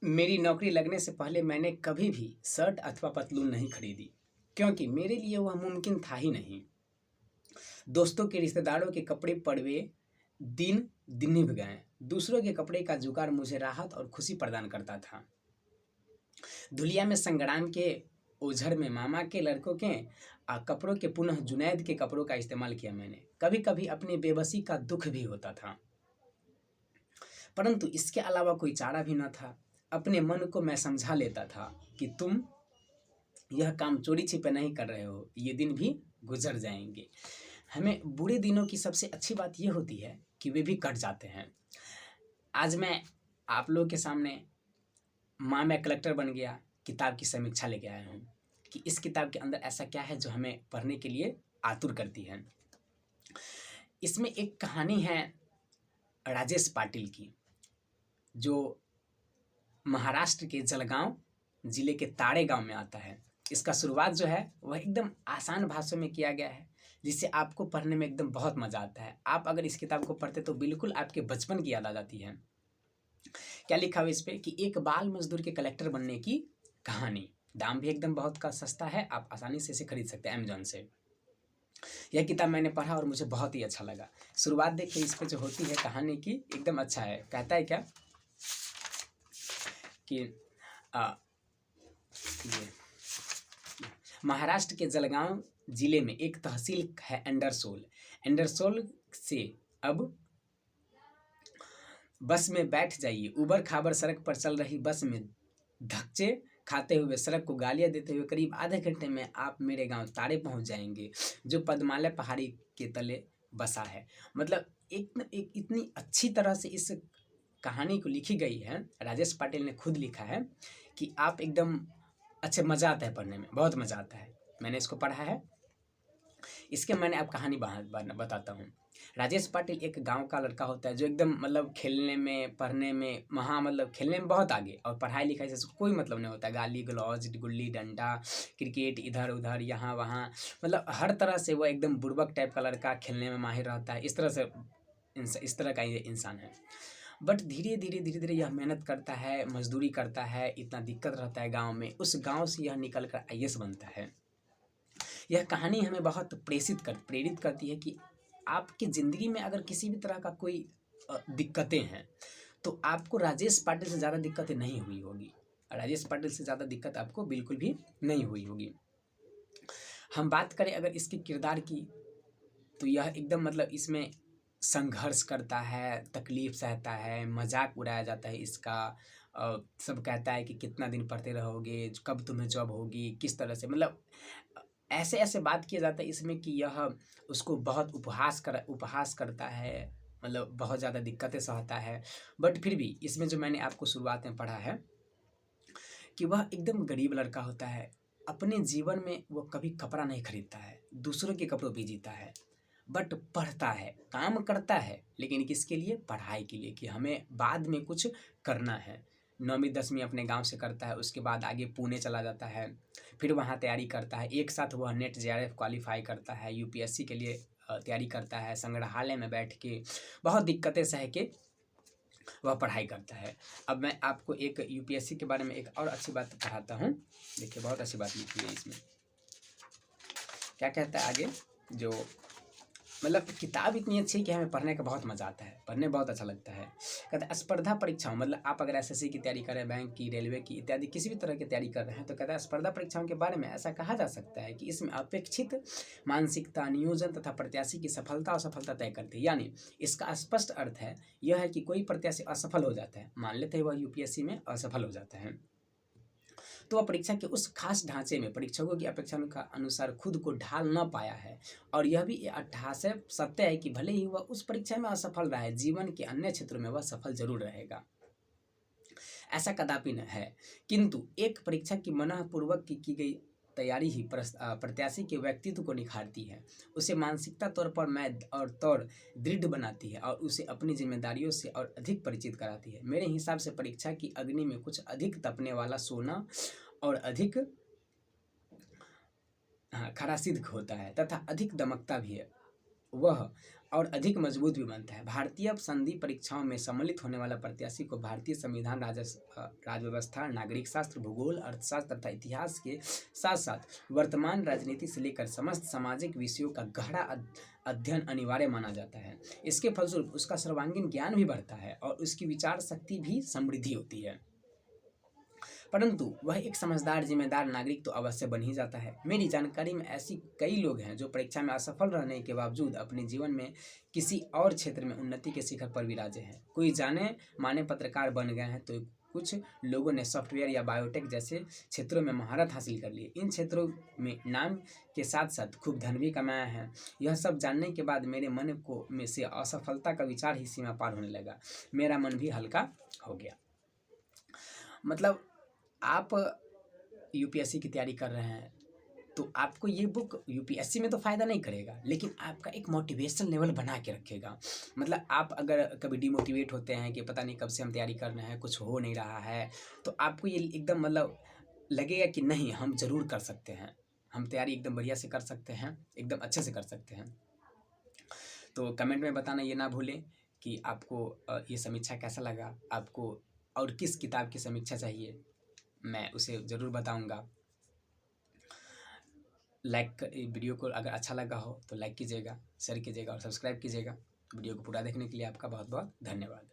मेरी नौकरी लगने से पहले मैंने कभी भी शर्ट अथवा पतलून नहीं खरीदी, क्योंकि मेरे लिए वह मुमकिन था ही नहीं। दोस्तों के रिश्तेदारों के कपड़े पड़वे दिन दिन निभ गए। दूसरों के कपड़े का जुगाड़ मुझे राहत और खुशी प्रदान करता था। धुलिया में संग्राम के, ओझर में मामा के लड़कों के कपड़ों के पुनः जुनैद के कपड़ों का इस्तेमाल किया मैंने। कभी कभी अपनी बेबसी का दुख भी होता था, परंतु इसके अलावा कोई चारा भी न था। अपने मन को मैं समझा लेता था कि तुम यह काम चोरी छिपे नहीं कर रहे हो, ये दिन भी गुजर जाएंगे। हमें बुरे दिनों की सबसे अच्छी बात यह होती है कि वे भी कट जाते हैं। आज मैं आप लोगों के सामने माँ मैं कलेक्टर बन गया किताब की समीक्षा लेके आया हूँ कि इस किताब के अंदर ऐसा क्या है जो हमें पढ़ने के लिए आतुर करती है। इसमें एक कहानी है राजेश पाटिल की, जो महाराष्ट्र के जलगांव जिले के ताड़े गांव में आता है। इसका शुरुआत जो है वह एकदम आसान भाषा में किया गया है, जिससे आपको पढ़ने में एकदम बहुत मज़ा आता है। आप अगर इस किताब को पढ़ते तो बिल्कुल आपके बचपन की याद आ जाती है। क्या लिखा हुआ इस पे कि एक बाल मजदूर के कलेक्टर बनने की कहानी। दाम भी एकदम बहुत का सस्ता है, आप आसानी से इसे खरीद सकते हैं अमेजोन से। यह किताब मैंने पढ़ा और मुझे बहुत ही अच्छा लगा। शुरुआत देखिए इस पे जो होती है कहानी की, एकदम अच्छा है। कहता है क्या कि ये महाराष्ट्र के जलगांव जिले में एक तहसील है एंडरसोल। एंडरसोल से अब बस में बैठ जाइए। उबड़ खाबड़ सड़क पर चल रही बस में धक्चे खाते हुए, सड़क को गालियां देते हुए करीब आधे घंटे में आप मेरे गांव ताड़े पहुंच जाएंगे, जो पद्मालय पहाड़ी के तले बसा है। मतलब एक इतनी अच्छी तरह से इस कहानी को लिखी गई है, राजेश पाटिल ने खुद लिखा है कि आप एकदम अच्छे, मज़ा आता है पढ़ने में, बहुत मज़ा आता है। मैंने इसको पढ़ा है। इसके मैंने अब कहानी बताता हूँ। राजेश पाटिल एक गांव का लड़का होता है जो एकदम मतलब खेलने में, पढ़ने में, मतलब खेलने में बहुत आगे, और पढ़ाई लिखाई से उसको कोई मतलब नहीं होता है। गाली गलौज, गुल्ली डंडा, क्रिकेट, इधर उधर यहाँ वहाँ, मतलब हर तरह से वो एकदम बुड़बक टाइप का लड़का, खेलने में माहिर रहता है। इस तरह से इस तरह का ये इंसान है। बट धीरे धीरे यह मेहनत करता है, मजदूरी करता है, इतना दिक्कत रहता है गाँव में। उस गाँव से यह निकल कर IAS बनता है। यह कहानी हमें बहुत प्रेरित करती है कि आपकी ज़िंदगी में अगर किसी भी तरह का कोई दिक्कतें हैं, तो आपको राजेश पाटिल से ज़्यादा दिक्कतें नहीं हुई होगी। राजेश पाटिल से ज़्यादा दिक्कत आपको बिल्कुल भी नहीं हुई होगी। हम बात करें अगर इसके किरदार की, तो यह एकदम मतलब इसमें संघर्ष करता है, तकलीफ सहता है, मजाक उड़ाया जाता है इसका। सब कहता है कि कितना दिन पढ़ते रहोगे, कब तुम्हें जॉब होगी, किस तरह से, मतलब ऐसे ऐसे बात किया जाता है इसमें कि यह उसको बहुत उपहास करता है, मतलब बहुत ज़्यादा दिक्कतें सहता है। बट फिर भी इसमें जो मैंने आपको शुरुआत में पढ़ा है कि वह एकदम गरीब लड़का होता है। अपने जीवन में वो कभी कपड़ा नहीं खरीदता है, दूसरों के कपड़ों पे जीता है, बट पढ़ता है, काम करता है, लेकिन किसके लिए? पढ़ाई के लिए, कि हमें बाद में कुछ करना है। 9वीं 10वीं अपने गांव से करता है, उसके बाद आगे पुणे चला जाता है, फिर वहाँ तैयारी करता है। एक साथ वह नेट JRF क्वालिफाई करता है, UPSC के लिए तैयारी करता है। संग्रहालय में बैठ के बहुत दिक्कतें सह के वह पढ़ाई करता है। अब मैं आपको एक UPSC के बारे में एक और अच्छी बात पढ़ाता हूँ। देखिए बहुत अच्छी बात लिखी है इसमें। क्या कहता है आगे, जो मतलब किताब इतनी अच्छी है कि हमें पढ़ने का बहुत मज़ा आता है, पढ़ने बहुत अच्छा लगता है। कहता है स्पर्धा परीक्षाओं, मतलब आप अगर SSC की तैयारी कर रहे हैं, बैंक की, रेलवे की इत्यादि किसी भी तरह की तैयारी कर रहे हैं, तो कहता है स्पर्धा परीक्षाओं के बारे में ऐसा कहा जा सकता है कि इसमें अपेक्षित मानसिकता, नियोजन तथा प्रत्याशी की सफलता और असफलता तय करती है। यानी इसका स्पष्ट अर्थ है यह है कि कोई प्रत्याशी असफल हो जाता है, मान लेते हैं वह UPSC में असफल हो जाता है, तो वह परीक्षा के उस खास ढांचे में परीक्षकों की अपेक्षा के अनुसार खुद को ढाल न पाया है। और यह भी अट्ठासे सत्य है कि भले ही वह उस परीक्षा में असफल रहा है, जीवन के अन्य क्षेत्रों में वह सफल जरूर रहेगा। ऐसा कदापि न है, किंतु एक परीक्षा की मनःपूर्वक की गई तैयारी ही प्रत्याशी के व्यक्तित्व को निखारती है, उसे मानसिकता तौर दृढ़ बनाती है और उसे अपनी जिम्मेदारियों से और अधिक परिचित कराती है। मेरे हिसाब से परीक्षा की अग्नि में कुछ अधिक तपने वाला सोना और अधिक खरा सिद्ध होता है तथा अधिक दमकता भी है वह, और अधिक मजबूत भी बनता है। भारतीय संधि परीक्षाओं में सम्मिलित होने वाला प्रत्याशी को भारतीय संविधान, राज्य व्यवस्था, नागरिक शास्त्र, भूगोल, अर्थशास्त्र तथा इतिहास के साथ साथ वर्तमान राजनीति से लेकर समस्त सामाजिक विषयों का गहरा अध्ययन अनिवार्य माना जाता है। इसके फलस्वरूप उसका सर्वांगीण ज्ञान भी बढ़ता है और उसकी विचार शक्ति भी समृद्धि होती है। परंतु वह एक समझदार जिम्मेदार नागरिक तो अवश्य बन ही जाता है। मेरी जानकारी में ऐसी कई लोग हैं जो परीक्षा में असफल रहने के बावजूद अपने जीवन में किसी और क्षेत्र में उन्नति के शिखर पर विराजे हैं। कोई जाने माने पत्रकार बन गए हैं, तो कुछ लोगों ने सॉफ्टवेयर या बायोटेक जैसे क्षेत्रों में महारत हासिल कर ली। इन क्षेत्रों में नाम के साथ साथ खूब धन भी कमाया है। यह सब जानने के बाद मेरे मन को में से असफलता का विचार ही सीमा पार होने लगा। मेरा मन भी हल्का हो गया। मतलब आप यूपीएससी की तैयारी कर रहे हैं तो आपको ये बुक यूपीएससी में तो फ़ायदा नहीं करेगा, लेकिन आपका एक मोटिवेशन लेवल बना के रखेगा। मतलब आप अगर कभी डिमोटिवेट होते हैं कि पता नहीं कब से हम तैयारी कर रहे हैं, कुछ हो नहीं रहा है, तो आपको ये एकदम मतलब लगेगा कि नहीं, हम ज़रूर कर सकते हैं, हम तैयारी एकदम बढ़िया से कर सकते हैं, एकदम अच्छे से कर सकते हैं। तो कमेंट में बताना ये ना भूलें कि आपको ये समीक्षा कैसा लगा, आपको और किस किताब की समीक्षा चाहिए, मैं उसे ज़रूर बताऊंगा। वीडियो को अगर अच्छा लगा हो तो लाइक कीजिएगा, शेयर कीजिएगा और सब्सक्राइब कीजिएगा। वीडियो को पूरा देखने के लिए आपका बहुत बहुत धन्यवाद।